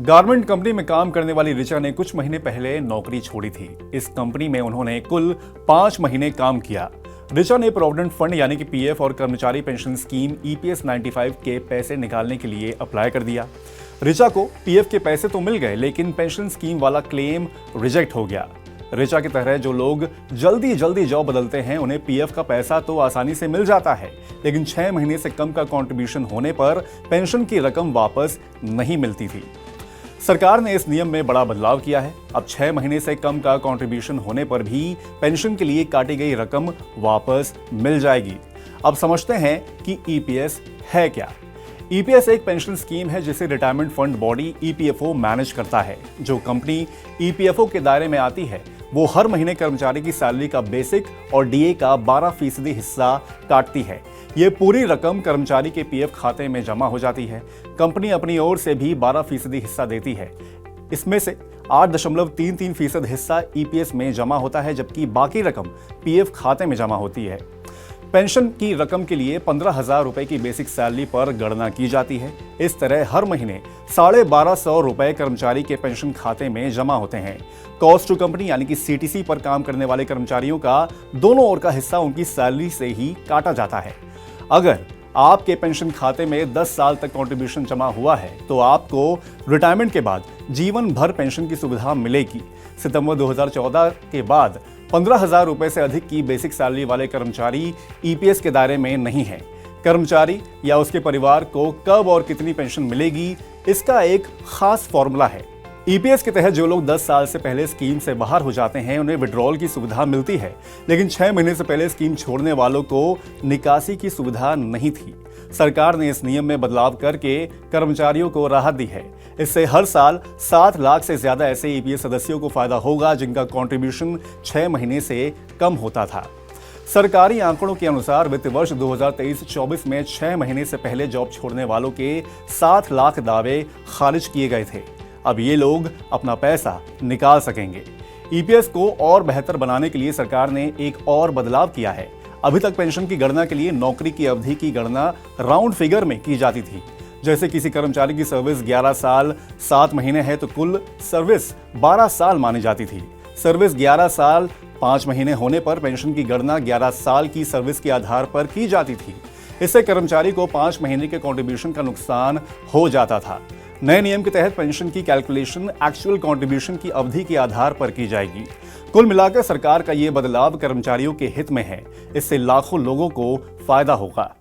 Garment company में काम करने वाली ऋचा ने कुछ महीने पहले नौकरी छोड़ी थी। इस कंपनी में उन्होंने कुल 5 महीने काम किया। ऋचा ने प्रोविडेंट फंड यानी कि पीएफ और कर्मचारी पेंशन स्कीम ईपीएस 95 के पैसे निकालने के लिए अप्लाई कर दिया। ऋचा को पीएफ के पैसे तो मिल गए, लेकिन पेंशन स्कीम वाला क्लेम रिजेक्ट हो गया। ऋचा की तरह जो लोग जल्दी जल्दी जॉब बदलते हैं, उन्हें पीएफ का पैसा तो आसानी से मिल जाता है, लेकिन 6 महीने से कम का कंट्रीब्यूशन होने पर पेंशन की रकम वापस नहीं मिलती थी। सरकार ने इस नियम में बड़ा बदलाव किया है। अब 6 महीने से कम का कंट्रीब्यूशन होने पर भी पेंशन के लिए काटी गई रकम वापस मिल जाएगी। अब समझते हैं कि ईपीएस है क्या। ईपीएस एक पेंशन स्कीम है जिसे retirement fund body EPFO manage करता है। जो कंपनी ईपीएफओ के दायरे में आती है, वो हर महीने कर्मचारी की सैलरी का बेसिक और डीए का 12% हिस्सा काटती है। ये पूरी रकम कर्मचारी के पीएफ खाते में जमा हो जाती है। कंपनी अपनी ओर से भी 12% हिस्सा देती है। इसमें से 8.33% हिस्सा ईपीएस में जमा होता है, जबकि बाकी रकम पीएफ खाते में जमा होती है। पेंशन की रकम के लिए 15,000 रुपए की बेसिक सैलरी पर गणना की जाती है। इस तरह हर महीने 1250 रुपए कर्मचारी के पेंशन खाते में जमा होते हैं। कॉस्ट टू कंपनी यानी कि सीटीसी पर काम करने वाले कर्मचारियों का दोनों ओर का हिस्सा उनकी सैलरी से ही काटा जाता है। अगर आपके पेंशन खाते में 10 साल तक कंट्रीब्यूशन जमा हुआ है, तो आपको रिटायरमेंट के बाद जीवन भर पेंशन की सुविधा मिलेगी। सितंबर 2014 के बाद 15,000 रुपए से अधिक की बेसिक सैलरी वाले कर्मचारी ईपीएस के दायरे में नहीं है। कर्मचारी या उसके परिवार को कब और कितनी पेंशन मिलेगी, इसका एक खास फॉर्मूला है। ईपीएस के तहत जो लोग 10 साल से पहले स्कीम से बाहर हो जाते हैं, उन्हें विड्रॉल की सुविधा मिलती है, लेकिन 6 महीने से पहले स्कीम छोड़ने वालों को निकासी की सुविधा नहीं थी। सरकार ने इस नियम में बदलाव करके कर्मचारियों को राहत दी है। इससे हर साल 7 लाख से ज्यादा ऐसे ईपीएस सदस्यों को फायदा होगा जिनका कंट्रीब्यूशन 6 महीने से कम होता था। सरकारी आंकड़ों के अनुसार वित्त वर्ष 2023-24 में 6 महीने से पहले जॉब छोड़ने वालों के 7 लाख दावे खारिज किए गए थे। अब ये लोग अपना पैसा निकाल सकेंगे। ईपीएस को और बेहतर बनाने के लिए सरकार ने एक और बदलाव किया है। अभी तक पेंशन की गणना के लिए नौकरी की अवधि की गणना राउंड फिगर में की जाती थी। जैसे किसी कर्मचारी की सर्विस 11 साल 7 महीने है, तो कुल सर्विस 12 साल मानी जाती थी। सर्विस 11 साल 5 महीने होने पर पेंशन की गणना 11 साल की सर्विस के आधार पर की जाती थी। इससे कर्मचारी को 5 महीने के कंट्रीब्यूशन का नुकसान हो जाता था। नए नियम के तहत पेंशन की कैलकुलेशन एक्चुअल कंट्रीब्यूशन की अवधि के आधार पर की जाएगी। कुल मिलाकर सरकार का ये बदलाव कर्मचारियों के हित में है। इससे लाखों लोगों को फायदा होगा।